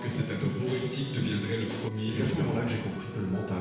que cet atome poétique deviendrait le premier. C'est à ce moment-là que j'ai compris que le mental.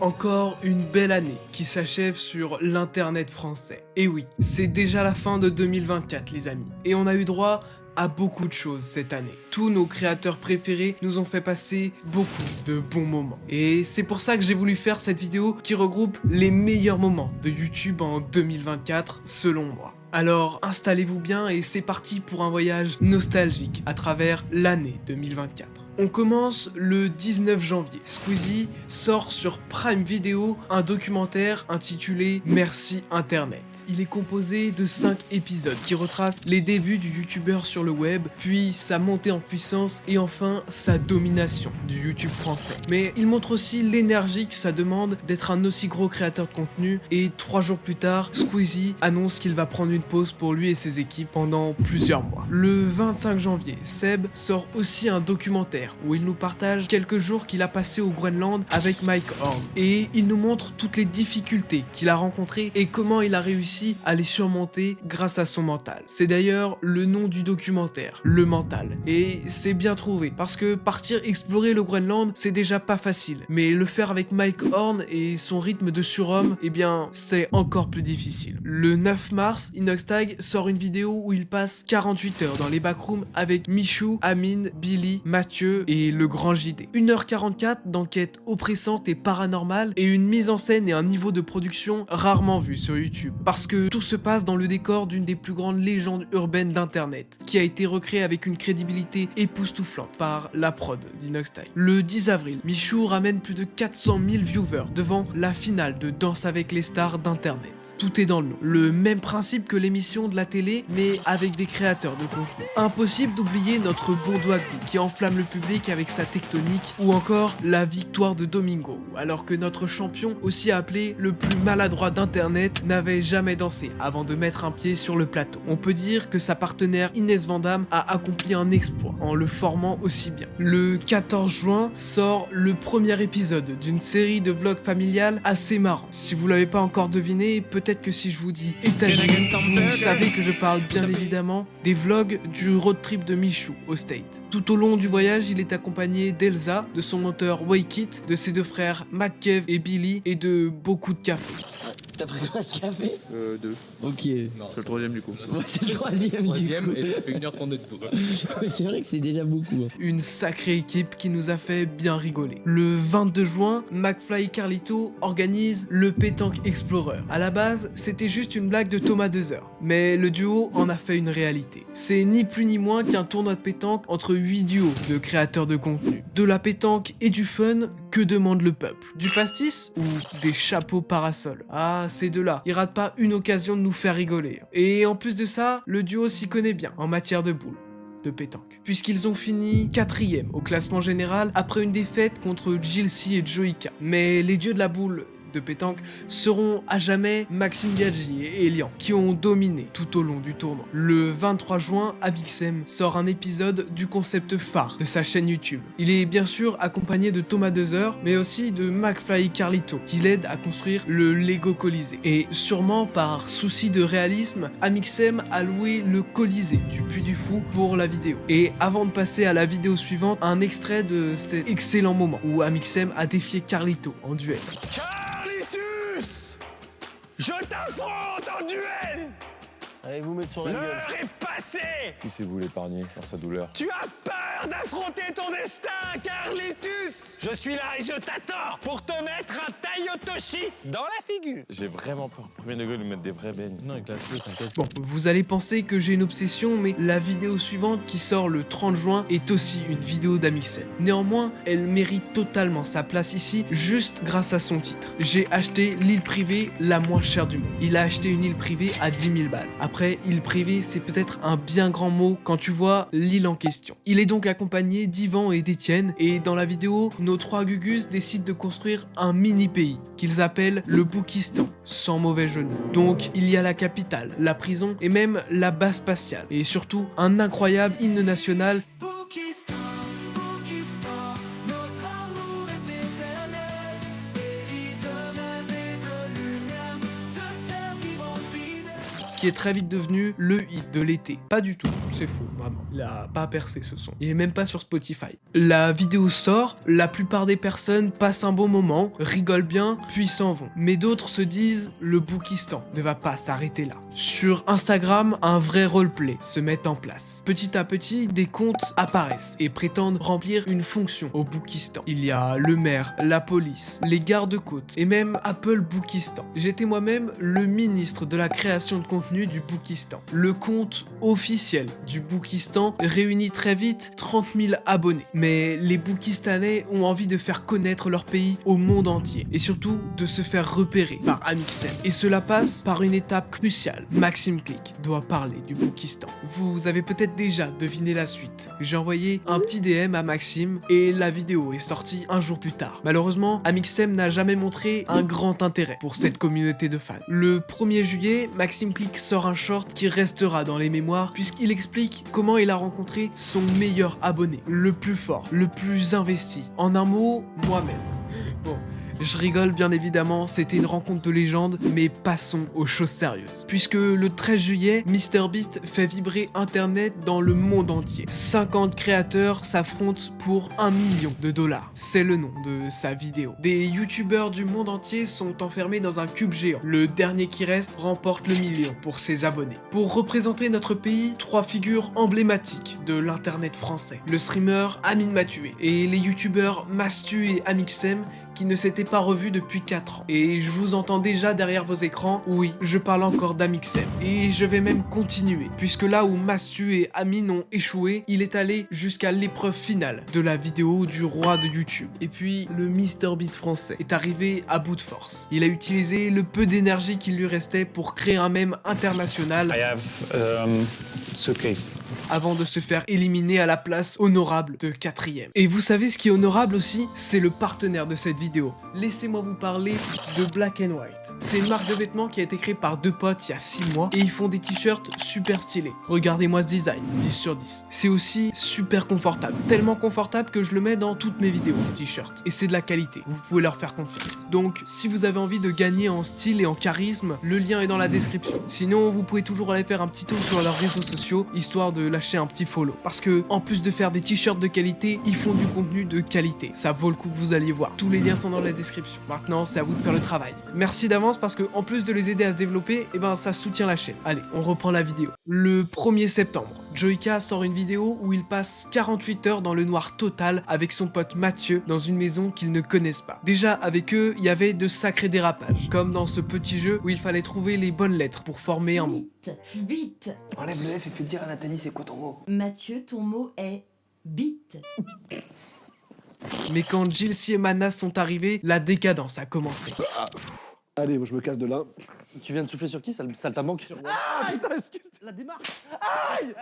Encore une belle année qui s'achève sur l'internet français. Et oui, c'est déjà la fin de 2024 les amis. Et on a eu droit à beaucoup de choses cette année. Tous nos créateurs préférés nous ont fait passer beaucoup de bons moments. Et c'est pour ça que j'ai voulu faire cette vidéo qui regroupe les meilleurs moments de YouTube en 2024 selon moi. Alors installez-vous bien et c'est parti pour un voyage nostalgique à travers l'année 2024. On commence le 19 janvier. Squeezie sort sur Prime Video un documentaire intitulé Merci Internet. Il est composé de 5 épisodes qui retracent les débuts du youtubeur sur le web, puis sa montée en puissance et enfin sa domination du YouTube français. Mais il montre aussi l'énergie que ça demande d'être un aussi gros créateur de contenu et 3 jours plus tard, Squeezie annonce qu'il va prendre une pause pour lui et ses équipes pendant plusieurs mois. Le 25 janvier, Seb sort aussi un documentaire où il nous partage quelques jours qu'il a passé au Groenland avec Mike Horn et il nous montre toutes les difficultés qu'il a rencontrées et comment il a réussi à les surmonter grâce à son mental. C'est d'ailleurs le nom du documentaire, le mental. Et c'est bien trouvé parce que partir explorer le Groenland c'est déjà pas facile, mais le faire avec Mike Horn et son rythme de surhomme, eh bien c'est encore plus difficile. Le 9 mars, Inoxtag sort une vidéo où il passe 48 heures dans les backrooms avec Michou, Amine, Billy, Mathieu et le grand JD. 1h44 d'enquête oppressante et paranormale et une mise en scène et un niveau de production rarement vu sur YouTube. Parce que tout se passe dans le décor d'une des plus grandes légendes urbaines d'internet, qui a été recréée avec une crédibilité époustouflante par la prod d'Inoxtag. Le 10 avril, Michou ramène plus de 400 000 viewers devant la finale de Danse avec les stars d'internet. Tout est dans le nom. Le même principe que l'émission de la télé, mais avec des créateurs de contenu. Impossible d'oublier notre bon doigt qui enflamme le public avec sa tectonique, ou encore la victoire de Domingo, alors que notre champion, aussi appelé le plus maladroit d'internet, n'avait jamais dansé avant de mettre un pied sur le plateau. On peut dire que sa partenaire Inès Vandamme a accompli un exploit en le formant aussi bien. Le 14 juin sort le premier épisode d'une série de vlogs familiales assez marrant. Si vous l'avez pas encore deviné, peut-être que si je vous dis États-Unis, vous savez que je parle bien évidemment des vlogs du road trip de Michou au State. Tout au long du voyage, il est accompagné d'Elsa, de son moteur Wakeit, de ses deux frères McKev et Billy et de beaucoup de café. T'as pris combien de café? 2. Ok. C'est le troisième du coup. Ouais, c'est le troisième Et ça fait 1h32 de tout. Ouais, c'est vrai que c'est déjà beaucoup. Une sacrée équipe qui nous a fait bien rigoler. Le 22 juin, McFly et Carlito organisent le Pétanque Explorer. À la base, c'était juste une blague de Thomas Dezer, mais le duo en a fait une réalité. C'est ni plus ni moins qu'un tournoi de pétanque entre 8 duos de créateurs de contenu. De la pétanque et du fun, que demande le peuple? Du pastis ou des chapeaux parasols? Ah, ces deux-là, ils ratent pas une occasion de nous faire rigoler. Et en plus de ça, le duo s'y connaît bien en matière de boules de pétanque, puisqu'ils ont fini 4e au classement général après une défaite contre Jilcy et Joika. Mais les dieux de la boule de pétanque seront à jamais Maxime Biaggi et Elian, qui ont dominé tout au long du tournoi. Le 23 juin, Amixem sort un épisode du concept phare de sa chaîne YouTube. Il est bien sûr accompagné de Thomas Dezer, mais aussi de McFly et Carlito, qui l'aident à construire le Lego Colisée. Et sûrement par souci de réalisme, Amixem a loué le Colisée du Puy du Fou pour la vidéo. Et avant de passer à la vidéo suivante, un extrait de cet excellent moment où Amixem a défié Carlito en duel. Je t'affronte en duel! Allez vous mettre sur la gueule. L'heure est passée! Qui c'est vous l'épargner dans sa douleur? Tu as peur d'affronter ton destin, Carlitus! Je suis là et je t'attends pour te mettre un Taiotoshi dans la figure! J'ai vraiment peur, premier degré, de lui mettre des vrais beignes. Non, avec la feu, t'inquiète. Bon, vous allez penser que j'ai une obsession, mais la vidéo suivante qui sort le 30 juin est aussi une vidéo d'Amixem. Néanmoins, elle mérite totalement sa place ici, juste grâce à son titre. J'ai acheté l'île privée la moins chère du monde. Il a acheté une île privée à 10 000 balles. Après, île privée, c'est peut-être un bien grand mot quand tu vois l'île en question. Il est donc accompagné d'Yvan et d'Étienne, et dans la vidéo, nos 3 Gugus décident de construire un mini-pays qu'ils appellent le Boukistan, sans mauvais jeu de mots. Donc, il y a la capitale, la prison et même la base spatiale. Et surtout, un incroyable hymne national qui est très vite devenu le hit de l'été. Pas du tout, c'est faux, vraiment. Il a pas percé ce son. Il est même pas sur Spotify. La vidéo sort, la plupart des personnes passent un bon moment, rigolent bien, puis s'en vont. Mais d'autres se disent, le Boukistan ne va pas s'arrêter là. Sur Instagram, un vrai roleplay se met en place. Petit à petit, des comptes apparaissent et prétendent remplir une fonction au Boukistan. Il y a le maire, la police, les gardes-côtes et même Apple Boukistan. J'étais moi-même le ministre de la création de contenu du Boukistan. Le compte officiel du Boukistan réunit très vite 30 000 abonnés. Mais les Boukistanais ont envie de faire connaître leur pays au monde entier et surtout de se faire repérer par Amixem. Et cela passe par une étape cruciale. Maxime Click doit parler du Boukistan. Vous avez peut-être déjà deviné la suite. J'ai envoyé un petit DM à Maxime et la vidéo est sortie un jour plus tard. Malheureusement, Amixem n'a jamais montré un grand intérêt pour cette communauté de fans. Le 1er juillet, Maxime Click sort un short qui restera dans les mémoires puisqu'il explique comment il a rencontré son meilleur abonné, le plus fort, le plus investi. En un mot, moi-même. Bon. Je rigole bien évidemment, c'était une rencontre de légende, mais passons aux choses sérieuses. Puisque le 13 juillet, MrBeast fait vibrer internet dans le monde entier. 50 créateurs s'affrontent pour $1 million. C'est le nom de sa vidéo. Des youtubeurs du monde entier sont enfermés dans un cube géant. Le dernier qui reste remporte le million pour ses abonnés. Pour représenter notre pays, 3 figures emblématiques de l'internet français. Le streamer Amine Mathué et les youtubeurs Mastu et Amixem qui ne s'étaient pas revus depuis 4 ans. Et je vous entends déjà derrière vos écrans, oui, je parle encore d'Amixem. Et je vais même continuer, puisque là où Mastu et Amine ont échoué, il est allé jusqu'à l'épreuve finale de la vidéo du roi de YouTube. Et puis, le MrBeast français est arrivé à bout de force. Il a utilisé le peu d'énergie qu'il lui restait pour créer un mème international. I have suitcase. Avant de se faire éliminer à la place honorable de 4ème. Et vous savez ce qui est honorable aussi? C'est le partenaire de cette vidéo. Laissez-moi vous parler de Black & White. C'est une marque de vêtements qui a été créée par 2 potes il y a 6 mois et ils font des t-shirts super stylés. Regardez-moi ce design, 10 sur 10. C'est aussi super confortable. Tellement confortable que je le mets dans toutes mes vidéos, ce t-shirt. Et c'est de la qualité, vous pouvez leur faire confiance. Donc, si vous avez envie de gagner en style et en charisme, le lien est dans la description. Sinon, vous pouvez toujours aller faire un petit tour sur leurs réseaux sociaux, histoire de lâcher un petit follow. Parce que, en plus de faire des t-shirts de qualité, ils font du contenu de qualité. Ça vaut le coup que vous alliez voir. Tous les liens sont dans la description. Maintenant, c'est à vous de faire le travail. Merci d'avance parce que, en plus de les aider à se développer, eh ben, ça soutient la chaîne. Allez, on reprend la vidéo. Le 1er septembre, Joyka sort une vidéo où il passe 48 heures dans le noir total avec son pote Mathieu dans une maison qu'ils ne connaissent pas. Déjà, avec eux, il y avait de sacrés dérapages. Comme dans ce petit jeu où il fallait trouver les bonnes lettres pour former un mot. Vite. Enlève le F et fais dire à Nathalie c'est quoi ton mot. Mathieu, ton mot est bite. Mais quand Jilcy et Manas sont arrivés, la décadence a commencé. Allez, je me casse de là. Tu viens de souffler sur qui, saltimbanque? Ah putain, excuse. La démarche. Aïe.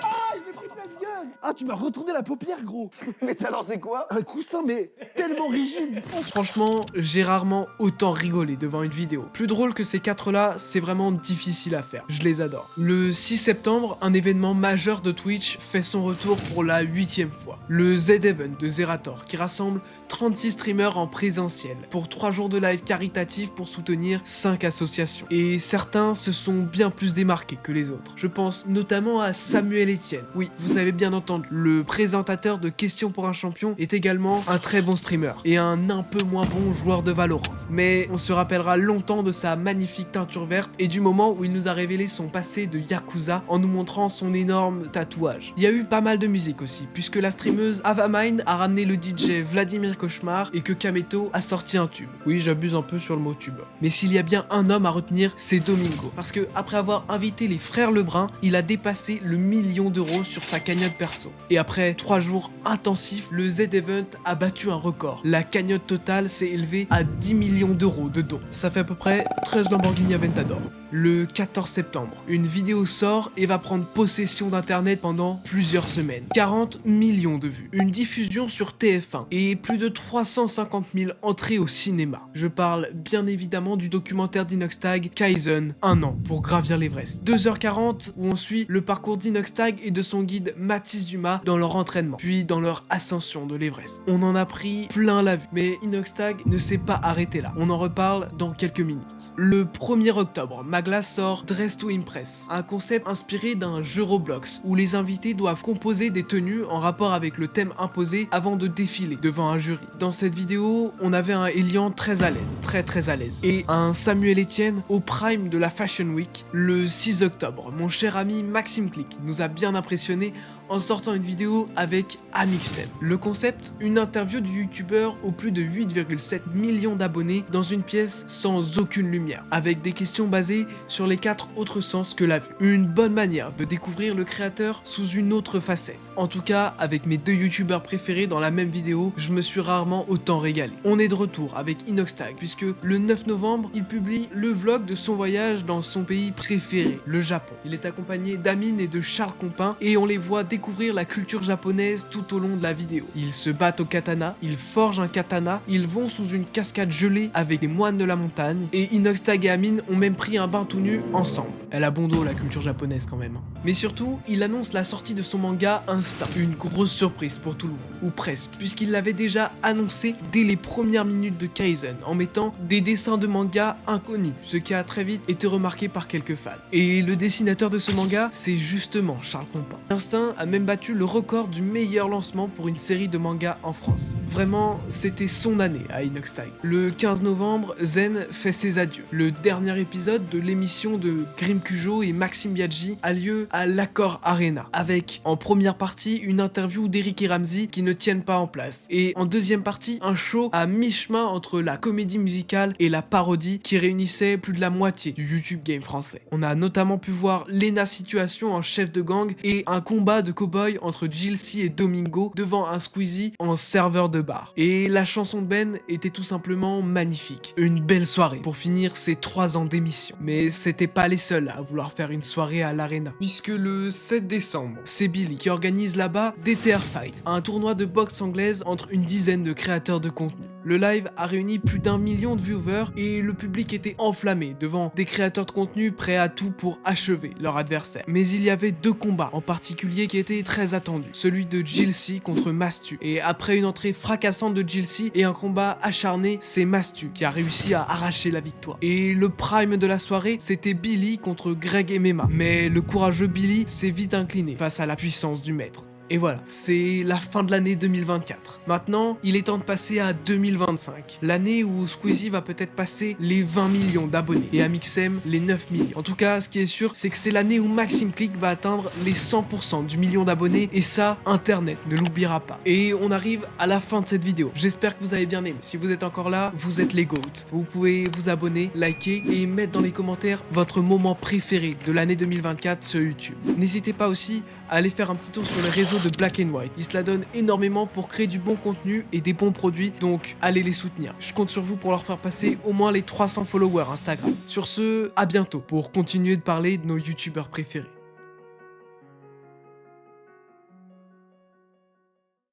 Ah, je l'ai pris plein de gueule. Ah, tu m'as retourné la paupière, gros. Mais t'as lancé quoi? Un coussin, mais tellement rigide. Franchement, j'ai rarement autant rigolé devant une vidéo. Plus drôle que ces 4-là, c'est vraiment difficile à faire. Je les adore. Le 6 septembre, un événement majeur de Twitch fait son retour pour la 8e fois. Le Z-Event de Zerator, qui rassemble 36 streamers en présentiel pour 3 jours de live caritatif pour soutenir 5 associations. Et certains se sont bien plus démarqués que les autres. Je pense notamment à Samuel Etienne. Oui, vous avez bien entendu, le présentateur de Questions pour un champion est également un très bon streamer et un peu moins bon joueur de Valorant. Mais on se rappellera longtemps de sa magnifique teinture verte et du moment où il nous a révélé son passé de Yakuza en nous montrant son énorme tatouage. Il y a eu pas mal de musique aussi, puisque la streameuse Avamine a ramené le DJ Vladimir Cauchemar et que Kameto a sorti un tube. Oui, j'abuse un peu sur le mot tube. Mais s'il y a bien un homme à retenir, c'est Domingo. Parce que après avoir invité les frères Lebrun, il a dépassé le 1 million d'euros sur sa cagnotte perso. Et après 3 jours intensifs, le Z-Event a battu un record. La cagnotte totale s'est élevée à 10 millions d'euros de dons. Ça fait à peu près 13 Lamborghini Aventador. Le 14 septembre, une vidéo sort et va prendre possession d'internet pendant plusieurs semaines. 40 millions de vues, une diffusion sur TF1 et plus de 350 000 entrées au cinéma. Je parle bien évidemment du documentaire d'Inoxtag, Kaizen, 1 an pour gravir l'Everest. 2h40 où on suit le parcours d'Inoxtag et de son guide Mathis Dumas dans leur entraînement, puis dans leur ascension de l'Everest. On en a pris plein la vue, mais Inoxtag ne s'est pas arrêté là. On en reparle dans quelques minutes. Le 1er octobre, Magla sort Dress to Impress, un concept inspiré d'un jeu Roblox où les invités doivent composer des tenues en rapport avec le thème imposé avant de défiler devant un jury. Dans cette vidéo, on avait un Elian très à l'aise, très à l'aise, et un Samuel Etienne au prime de la Fashion Week. Le 6 octobre, mon cher ami Maxime Click nous a bien impressionné en sortant une vidéo avec Amixem. Le concept, une interview du youtubeur aux plus de 8,7 millions d'abonnés dans une pièce sans aucune lumière, avec des questions basées sur les 4 autres sens que la vue. Une bonne manière de découvrir le créateur sous une autre facette. En tout cas, avec mes 2 youtubeurs préférés dans la même vidéo, je me suis rarement autant régalé. On est de retour avec Inoxtag, puisque le 9 novembre, il publie le vlog de son voyage dans son pays préféré, le Japon. Il est accompagné d'Amine et de Charles Compin, et on les voit découvrir la culture japonaise tout au long de la vidéo. Ils se battent au katana, ils forgent un katana, ils vont sous une cascade gelée avec des moines de la montagne, et Inoxtag et Amine ont même pris un bain tout nu ensemble. Elle a bon dos la culture japonaise quand même. Mais surtout, il annonce la sortie de son manga Instinct, une grosse surprise pour tout le monde, ou presque, puisqu'il l'avait déjà annoncé dès les premières minutes de Kaizen, en mettant des dessins de manga inconnus, ce qui a très vite été remarqué par quelques fans. Et le dessinateur de ce manga, c'est justement Charles Compin. Instinct a même battu le record du meilleur lancement pour une série de mangas en France. Vraiment, c'était son année à Inoxtag. Le 15 novembre, Zen fait ses adieux. Le dernier épisode de l'émission de Grim Cujo et Maxime Biaggi a lieu à l'Accor Arena, avec en première partie une interview d'Eric et Ramsey qui ne tiennent pas en place, et en deuxième partie un show à mi-chemin entre la comédie musicale et la parodie qui réunissait plus de la moitié du YouTube game français. On a notamment pu voir Lena Situation en chef de gang et un combat de cow-boy entre Jilcy et Domingo devant un Squeezie en serveur de bar. Et la chanson de Ben était tout simplement magnifique. Une belle soirée pour finir ces 3 ans d'émission. Mais c'était pas les seuls à vouloir faire une soirée à l'Arena, puisque le 7 décembre, c'est Billy qui organise là-bas DTR Fight, un tournoi de boxe anglaise entre une dizaine de créateurs de contenu. Le live a réuni plus d'1 million de viewers et le public était enflammé devant des créateurs de contenu prêts à tout pour achever leur adversaire. Mais il y avait 2 combats en particulier qui étaient très attendus. Celui de Jilcy contre Mastu. Et après une entrée fracassante de Jilcy et un combat acharné, c'est Mastu qui a réussi à arracher la victoire. Et le prime de la soirée, c'était Billy contre Greg MMA. Mais le courageux Billy s'est vite incliné face à la puissance du maître. Et voilà, c'est la fin de l'année 2024. Maintenant, il est temps de passer à 2025. L'année où Squeezie va peut-être passer les 20 millions d'abonnés et Amixem les 9 millions. En tout cas, ce qui est sûr, c'est que c'est l'année où Maxime Click va atteindre les 100% du million d'abonnés et ça, Internet ne l'oubliera pas. Et on arrive à la fin de cette vidéo. J'espère que vous avez bien aimé. Si vous êtes encore là, vous êtes les GOAT. Vous pouvez vous abonner, liker et mettre dans les commentaires votre moment préféré de l'année 2024 sur YouTube. N'hésitez pas aussi à aller faire un petit tour sur les réseaux de Black and White. Ils se la donnent énormément pour créer du bon contenu et des bons produits, donc allez les soutenir. Je compte sur vous pour leur faire passer au moins les 300 followers Instagram. Sur ce, à bientôt pour continuer de parler de nos youtubeurs préférés.